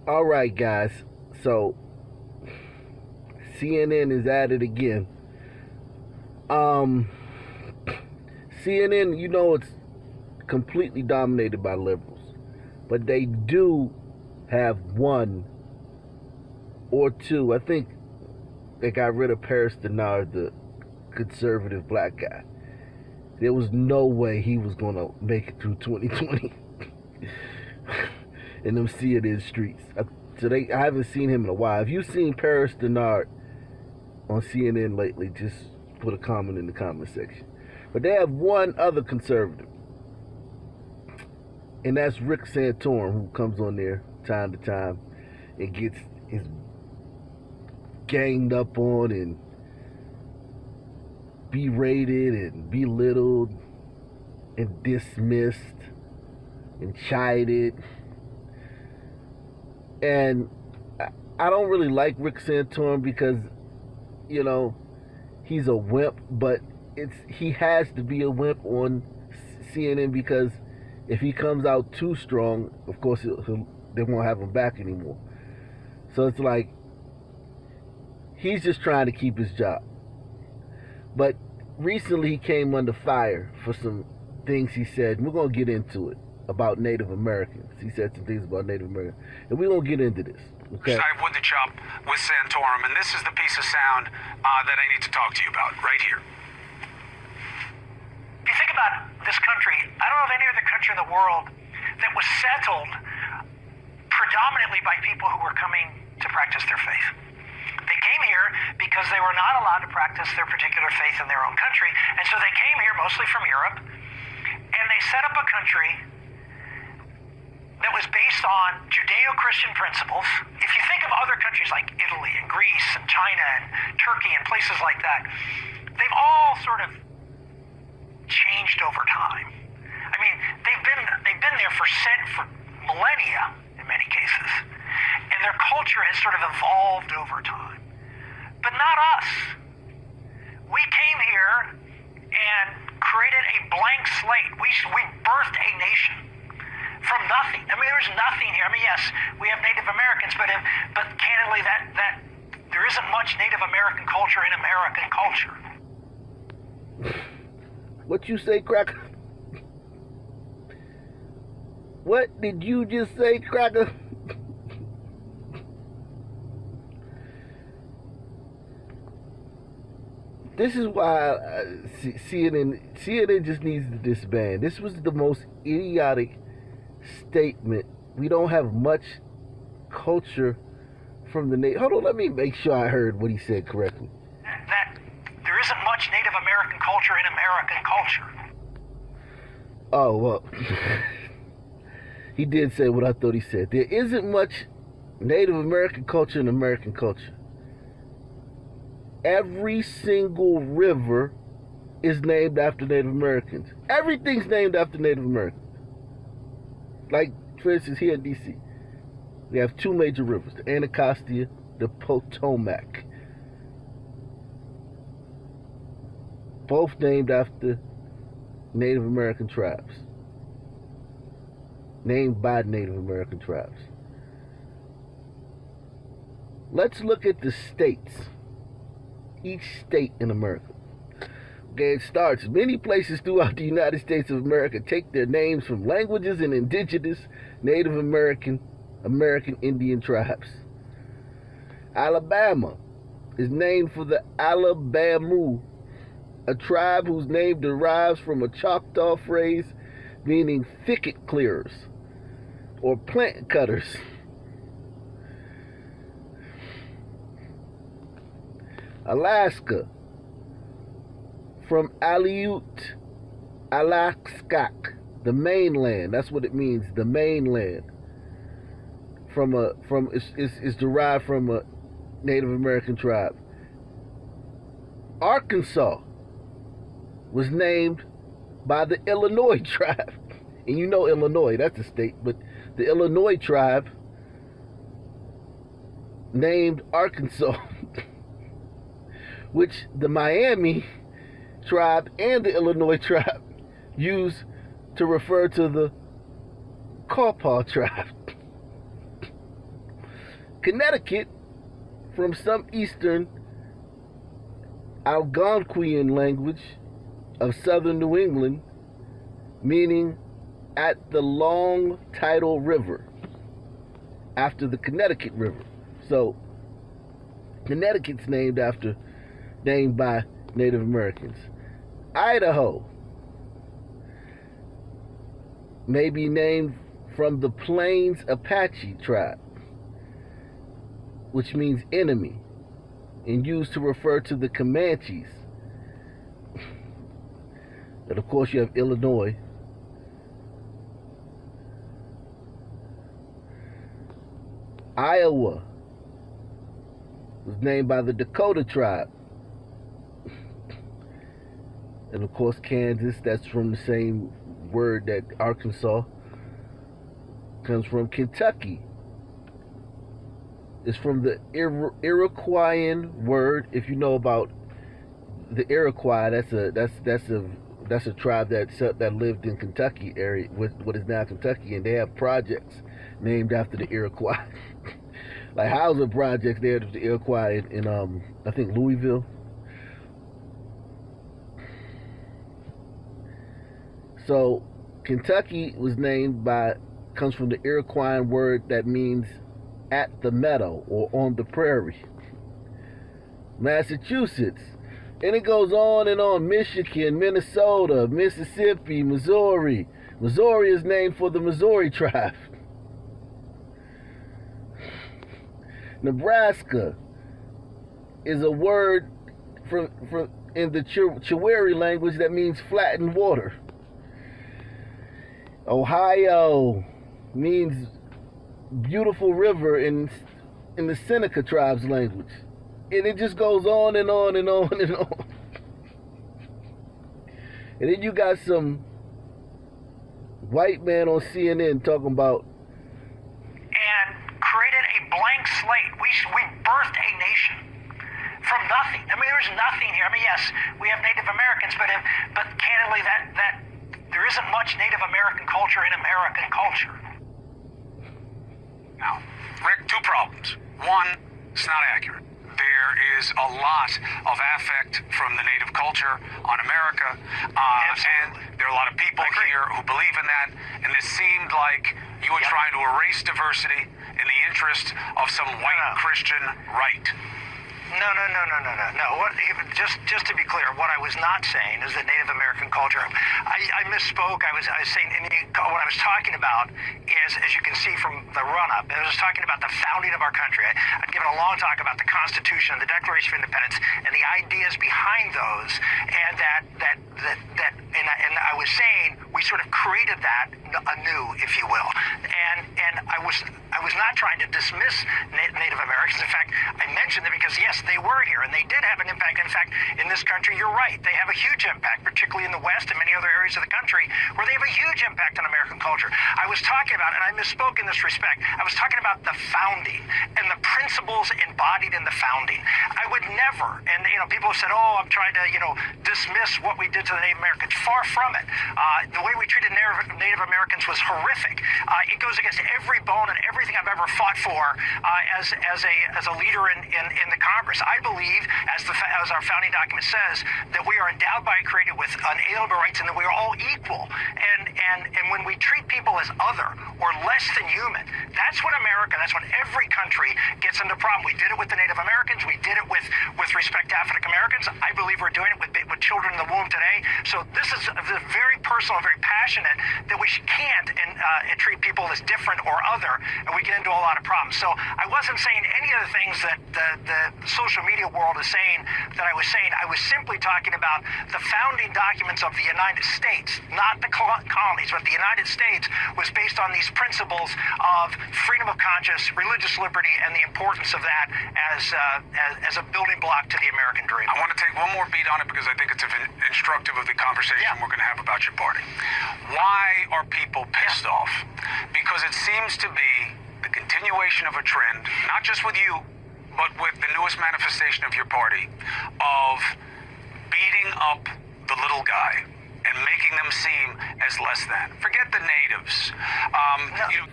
All right, guys. So CNN is at it again. Um, CNN, it's completely dominated by liberals, but they do have one or two. I think they got rid of Paris Denard, the conservative black guy. There was no way he was going to make it through 2020 in them CNN streets. I haven't seen him in a while. If you've seen Paris Denard on CNN lately, just put a comment in the comment section. But they have one other conservative, and that's Rick Santorum, who comes on there time to time and gets his ganged up on and berated and belittled and dismissed and chided. And I don't really like Rick Santorum because, he's a wimp, but he has to be a wimp on CNN because if he comes out too strong, of course, they won't have him back anymore. So it's like he's just trying to keep his job. But recently he came under fire for some things he said, and we're going to get into it, about Native Americans. He said some things about Native Americans, and we're going to get into this. Okay? I have Wood to Chop with Santorum, and this is the piece of sound that I need to talk to you about right here. If you think about this country, I don't know of any other country in the world that was settled predominantly by people who were coming to practice their faith. They came here because they were not allowed to practice their particular faith in their own country, and so they came here mostly from Europe, and they set up a country that was based on Judeo-Christian principles. If you think of other countries like Italy and Greece and China and Turkey and places like that, they've all sort of changed over time. I mean, they've been there for millennia in many cases, and their culture has sort of evolved over time. But not us. We came here and created a blank slate. We birthed a nation from nothing. I mean, there's nothing here. I mean, yes, we have Native Americans, but candidly, that there isn't much Native American culture in American culture. What you say, Cracker? What did you just say, Cracker? This is why CNN just needs to disband. This was the most idiotic statement. We don't have much culture from the Native. Hold on, let me make sure I heard what he said correctly. That there isn't much Native American culture in American culture. Oh, well, he did say what I thought he said. There isn't much Native American culture in American culture. Every single river is named after Native Americans. Everything's named after Native Americans. Like, for instance, here in D.C., we have two major rivers, the Anacostia, the Potomac. Both named after Native American tribes. Named by Native American tribes. Let's look at the states. Each state in America. Okay, it starts. Many places throughout the United States of America take their names from languages and indigenous Native American Indian tribes. Alabama is named for the Alabamu, a tribe whose name derives from a Choctaw phrase meaning thicket clearers or plant cutters. Alaska, from Aleut, Alaskak, the mainland. That's what it means, the mainland. It's derived from a Native American tribe. Arkansas was named by the Illinois tribe. And you know Illinois, that's a state, but the Illinois tribe named Arkansas, which the Miami tribe and the Illinois tribe use to refer to the Quapaw tribe. Connecticut from some Eastern Algonquian language of southern New England, meaning at the long tidal river, after the Connecticut River. So Connecticut's named by Native Americans. Idaho may be named from the Plains Apache tribe, which means enemy, and used to refer to the Comanches. And of course you have Illinois. Iowa was named by the Dakota tribe. And of course Kansas, that's from the same word that Arkansas comes from. Kentucky is from the Iroquoian word. If you know about the Iroquois, that's a tribe that lived in Kentucky area, with what is now Kentucky, and they have projects named after the Iroquois. Like housing projects there, the Iroquois in I think Louisville. So Kentucky comes from the Iroquois word that means at the meadow or on the prairie. Massachusetts, and it goes on and on. Michigan, Minnesota, Mississippi, Missouri. Missouri is named for the Missouri tribe. Nebraska is a word from in the Chewari language that means flattened water. Ohio means beautiful river in the Seneca tribe's language. And it just goes on and on and on and on. And then you got some white man on CNN talking about and created a blank slate. We birthed a nation from nothing. I mean, there's nothing here. I mean, yes, we have Native Americans, but candidly, that there isn't much Native American culture in American culture. Now, Rick, two problems. One, it's not accurate. There is a lot of affect from the Native culture on America, and there are a lot of people here who believe in that, and this seemed like you were trying to erase diversity in the interest of some white Christian right. No. Just to be clear, what I was not saying is that Native American culture. I misspoke. I was saying what I was talking about is, as you can see from the run-up, I was talking about the founding of our country. I'd given a long talk about the Constitution and the Declaration of Independence and the ideas behind those, and and I was saying we sort of created that anew, if you will. And I was not trying to dismiss Native Americans. In fact, I mentioned them because yes, they were here and they did have an impact. In fact, in this country, you're right, they have a huge impact, particularly in the West and many other areas of the country where they have a huge impact on American culture. I was talking about, and I misspoke in this respect, I was talking about the founding and the principles embodied in the founding. I would never, and people have said, oh, I'm trying to dismiss what we did to the Native Americans. Far from it. The way we treated Native Americans was horrific. It goes against every bone and everything I've ever fought for as a leader in the Congress. I believe, as our founding document says, that we are endowed by and created with unalienable rights, and that we are all equal. And when we treat people as other or less than human, that's when every country gets into problem. We did it with the Native Americans. We did it with respect to African Americans. I believe we're doing it with children in the womb today. So this is very personal, very passionate, that we can't treat people as different or other, and we get into a lot of problems. So I wasn't saying any of the things that the social media world is saying that I was saying. I was simply talking about the founding documents of the United States, not the colonies, but the United States was based on these principles of freedom of conscience, religious liberty, and the importance of that as a building block to the American dream. I want to take one more beat on it because I think it's instructive of the conversation we're going to have about your party. Why are people pissed off? Because it seems to be the continuation of a trend, not just with you, but with the newest manifestation of your party, of beating up the little guy and making them seem as less than. Forget the natives.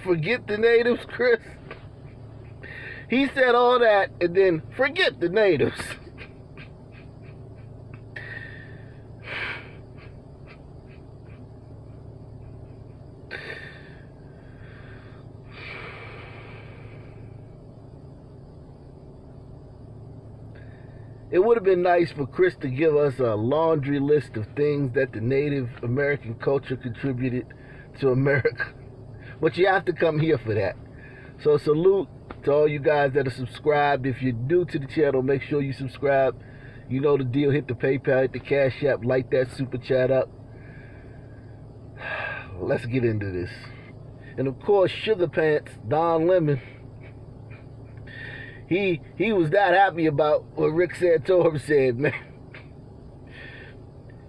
Forget the natives, Chris. He said all that and then forget the natives. It would have been nice for Chris to give us a laundry list of things that the Native American culture contributed to America. But you have to come here for that. So salute to all you guys that are subscribed. If you're new to the channel, make sure you subscribe. You know the deal. Hit the PayPal, hit the Cash App, light that super chat up. Let's get into this. And of course, Sugar Pants, Don Lemon. He was that happy about what Rick Santorum said, man.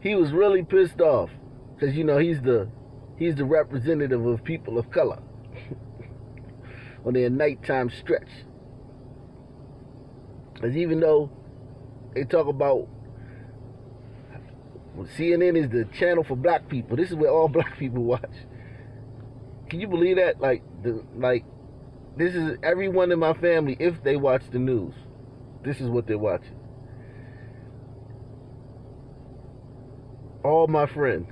He was really pissed off because, you know, he's the representative of people of color on their nighttime stretch. Because even though they talk about CNN is the channel for black people, this is where all black people watch. Can you believe that? This is everyone in my family, if they watch the news, this is what they're watching. All my friends.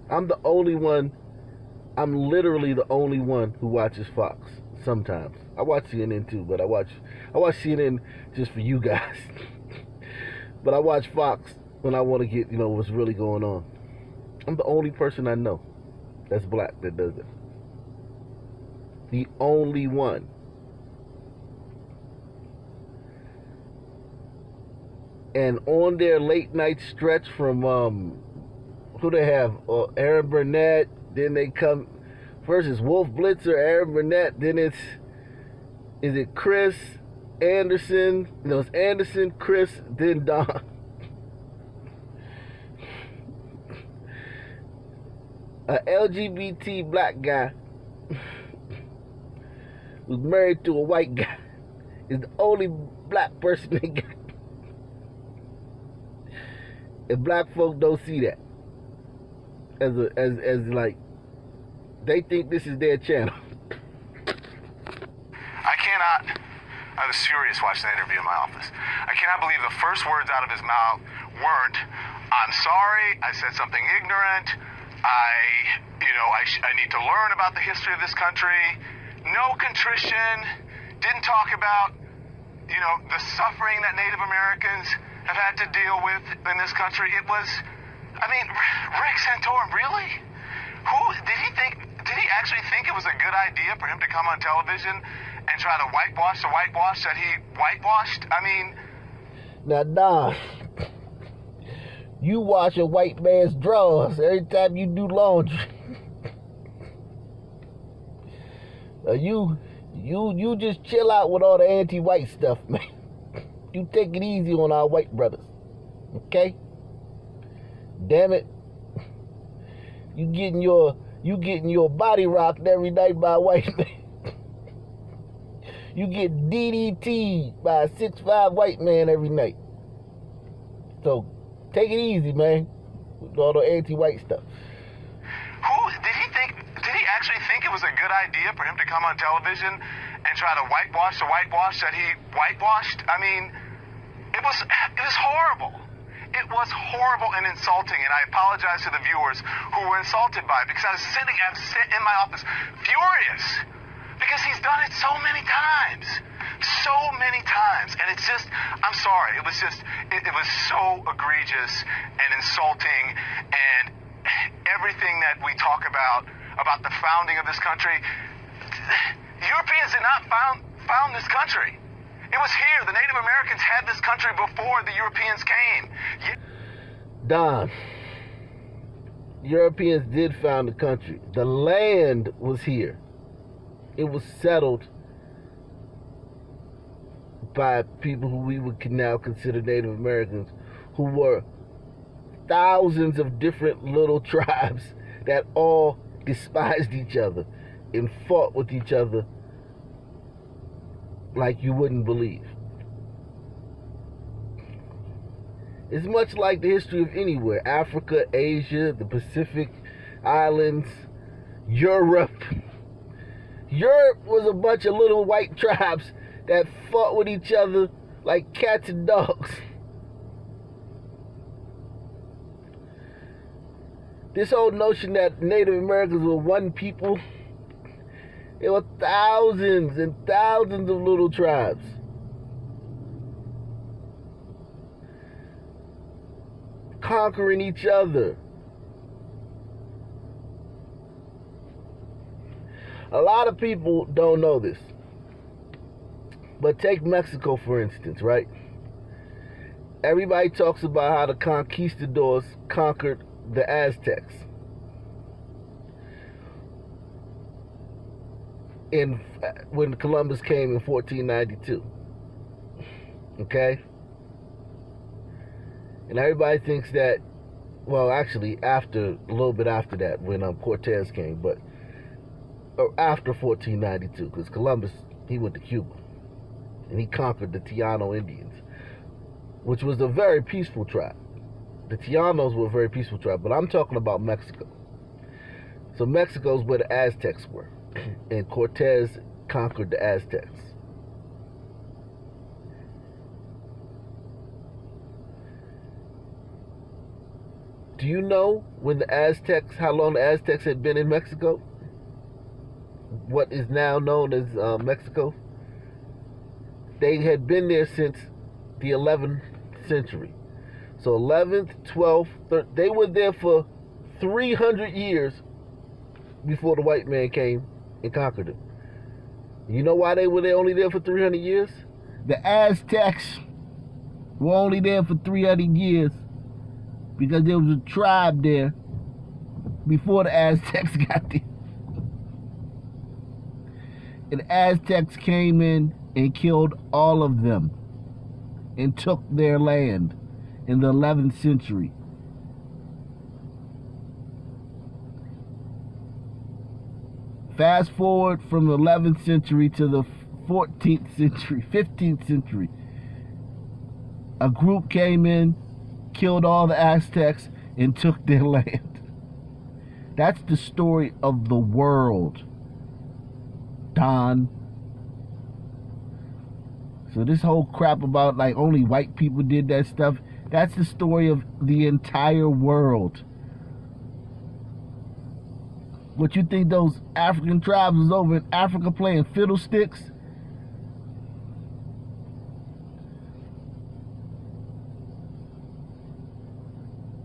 I'm literally the only one who watches Fox sometimes. I watch CNN too, but I watch CNN just for you guys. But I watch Fox when I want to get, you know, what's really going on. I'm the only person I know that's black that does it. The only one. And on their late night stretch from who they have, Aaron Burnett, then they come first is Wolf Blitzer, Aaron Burnett, then is it Chris Anderson? No, it's Anderson, Chris, then Don. A LGBT black guy who's married to a white guy is the only black person they got. And black folk don't see that as like they think this is their channel. I was furious watching the interview in my office. I cannot believe the first words out of his mouth weren't, "I'm sorry, I said something ignorant. I need to learn about the history of this country." No contrition. Didn't talk about, the suffering that Native Americans have had to deal with in this country. It was, Rick Santorum, really? Did he actually think it was a good idea for him to come on television and try to whitewash the whitewash that he whitewashed? Now, Don, you wash a white man's drawers every time you do laundry. You just chill out with all the anti-white stuff, man. You take it easy on our white brothers, okay? Damn it. You getting your body rocked every night by a white man. You get DDT'd by a 6'5" white man every night. So take it easy, man, with all the anti-white stuff. Did he actually think it was a good idea for him to come on television and try to whitewash the whitewash that he whitewashed? It was horrible. It was horrible and insulting, and I apologize to the viewers who were insulted by it, because I was sitting in my office furious, because he's done it so many times. So many times. And it's just, I'm sorry, it was so egregious and insulting, and everything that we talk about the founding of this country, Europeans did not found this country. It was here. The Native Americans had this country before the Europeans came. Don, Europeans did found the country. The land was here. It was settled by people who we would now consider Native Americans, who were thousands of different little tribes that all despised each other and fought with each other like you wouldn't believe. It's much like the history of anywhere. Africa, Asia, the Pacific Islands, Europe. Europe was a bunch of little white tribes that fought with each other like cats and dogs. This whole notion that Native Americans were one people, there were thousands and thousands of little tribes. Conquering each other. A lot of people don't know this. But take Mexico, for instance, right? Everybody talks about how the conquistadors conquered the Aztecs when Columbus came in 1492. Okay? And everybody thinks that, well, actually, a little bit after that, when Cortez came, but after 1492, because Columbus, he went to Cuba, and he conquered the Taino Indians, which was a very peaceful tribe. The Tainos were a very peaceful tribe, but I'm talking about Mexico. So Mexico's where the Aztecs were, and Cortez conquered the Aztecs. Do you know how long the Aztecs had been in Mexico? What is now known as Mexico? They had been there since the 11th century. So 11th, 12th, 13th, they were there for 300 years before the white man came and conquered them. You know why they were only there for 300 years? The Aztecs were only there for 300 years because there was a tribe there before the Aztecs got there. And the Aztecs came in and killed all of them and took their land in the 11th century. Fast forward from the 11th century to the 14th century, 15th century. A group came in, killed all the Aztecs, and took their land. That's the story of the world, Don. So this whole crap about like only white people did that stuff, that's the story of the entire world. What, you think those African tribes was over in Africa playing fiddlesticks?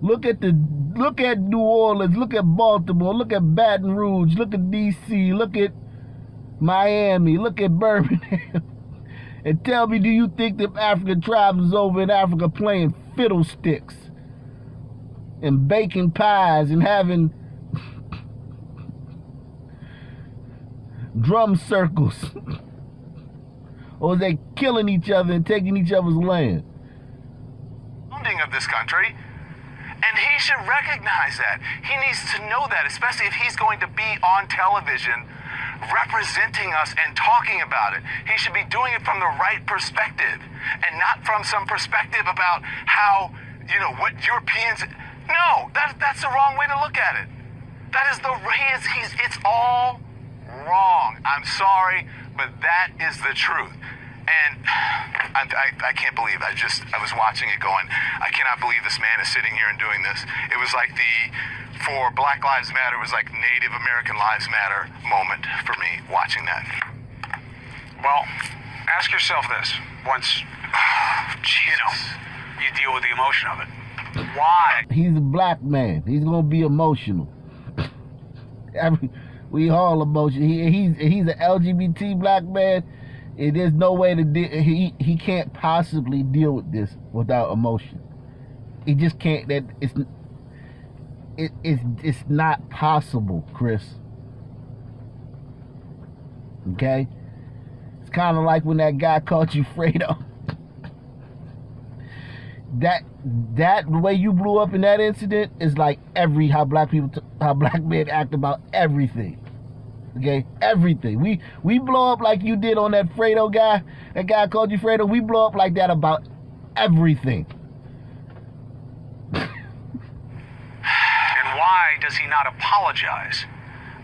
Look at New Orleans, look at Baltimore, look at Baton Rouge, look at DC, look at Miami, look at Birmingham. And tell me, do you think them African tribes was over in Africa playing fiddlesticks and baking pies and having drum circles? Or was they killing each other and taking each other's land? Of this country, and he should recognize that. He needs to know that, especially if he's going to be on television representing us and talking about it. He should be doing it from the right perspective and not from some perspective about how, what Europeans. No, that's the wrong way to look at it. That is it's all wrong. I'm sorry, but that is the truth. And I can't believe I was watching it going, I cannot believe this man is sitting here and doing this. It was like for Black Lives Matter, it was like Native American Lives Matter moment for me watching that. Well, ask yourself this. Once, you deal with the emotion of it. Why? He's a black man. He's going to be emotional. We all emotional. He's an LGBT black man. There's no way to he can't possibly deal with this without emotion. He just can't. It's not possible, Chris. Okay? It's kind of like when that guy called you Fredo. That way you blew up in that incident is like how black men act about everything. Okay, everything. We blow up like you did on that Fredo guy. That guy called you Fredo. We blow up like that about everything. And why does he not apologize,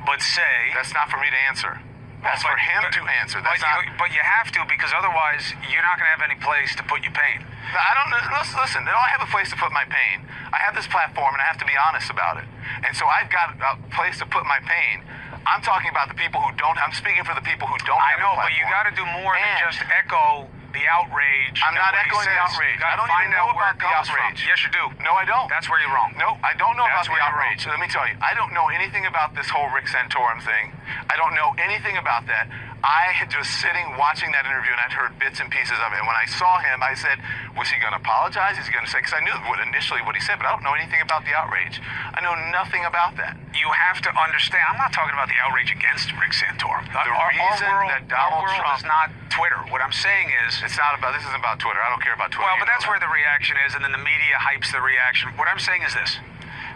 but say... That's not for me to answer. That's for him to answer. That's but you have to, because otherwise you're not going to have any place to put your pain. I don't listen. I don't have a place to put my pain. I have this platform, and I have to be honest about it. And so I've got a place to put my pain. I'm talking about the people who don't. I'm speaking for the people who don't. I have know, a platform. but you got to do more than just echo the outrage. I'm not echoing the outrage. I don't even know about the outrage. Yes, you do. No, I don't. That's where you're wrong. No, I don't know That's about the where you're outrage. So let me tell you, I don't know anything about this whole Rick Santorum thing. I don't know anything about that. I had just sitting watching that interview, and I'd heard bits and pieces of it. And when I saw him, I said, was he going to apologize? Is he going to say, because I knew initially what he said, but I don't know anything about the outrage. I know nothing about that. You have to understand, I'm not talking about the outrage against Rick Santorum. The reason that Donald Trump is not Twitter. What I'm saying is, this isn't about Twitter. I don't care about Twitter. Well, but that's where the reaction is, and then the media hypes the reaction. What I'm saying is this.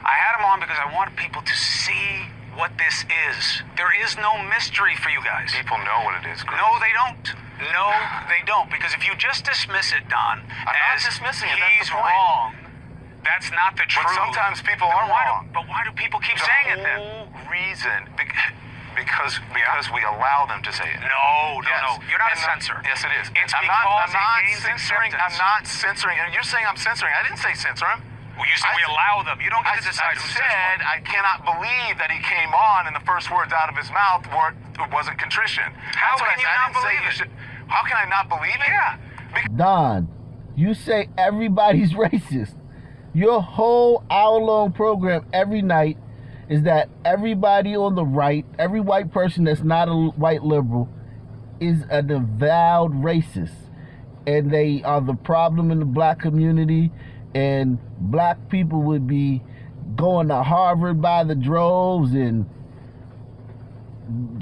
I had him on because I want people to see what this is. There is no mystery for you guys. People know what it is, Chris. No, they don't. No, they don't. Because if you just dismiss it, Don, I'm not dismissing it. That's he's the point. wrong, that's not the truth. But sometimes people are wrong. But why do people keep saying it then? The whole reason, because we allow them to say it. No. You're not a And censor. Yes, it is. It's I'm because not it gains censoring. acceptance. I'm not censoring. And you're saying I'm censoring. I didn't say censor him. Well, you said we allow them. You don't get to decide I who said says I cannot believe that he came on and the first words out of his mouth wasn't contrition. How That's what can you I not didn't say believe it? How can I not believe it? Yeah. Don, you say everybody's racist. Your whole hour-long program every night is that everybody on the right, every white person that's not a white liberal, is an avowed racist. And they are the problem in the black community. And black people would be going to Harvard by the droves and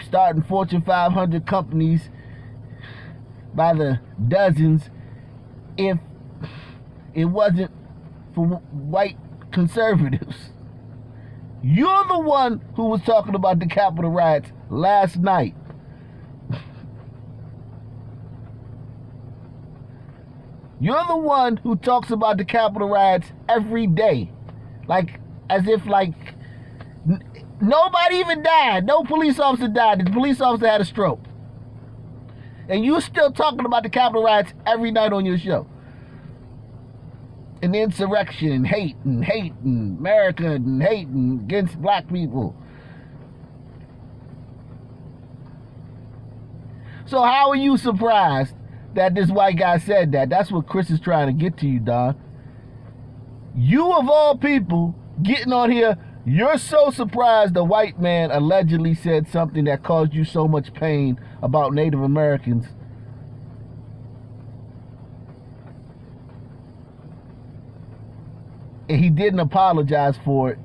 starting Fortune 500 companies by the dozens if it wasn't for white conservatives. You're the one who was talking about the Capitol riots last night. You're the one who talks about the Capitol riots every day. Like, as if, nobody even died. No police officer died. The police officer had a stroke. And you're still talking about the Capitol riots every night on your show. And insurrection and hate and America and hate and against black people. So how are you surprised that this white guy said that? That's what Chris is trying to get to you, Don. You of all people getting on here, you're so surprised the white man allegedly said something that caused you so much pain about Native Americans. And he didn't apologize for it.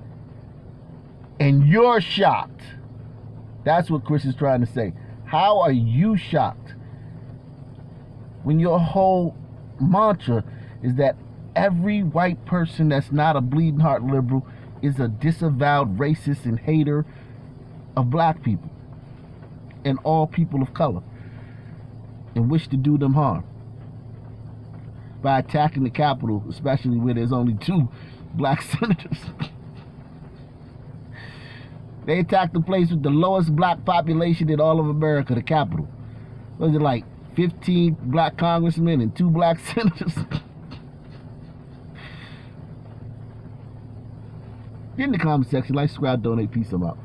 And you're shocked. That's what Chris is trying to say. How are you shocked when your whole mantra is that every white person that's not a bleeding heart liberal is a disavowed racist and hater of black people and all people of color and wish to do them harm by attacking the Capitol, especially where there's only 2 black senators. They attacked the place with the lowest black population in all of America, the Capitol. Was it like 15 black congressmen and 2 black senators? Get in the comment section, like, subscribe, donate, peace, I'm out.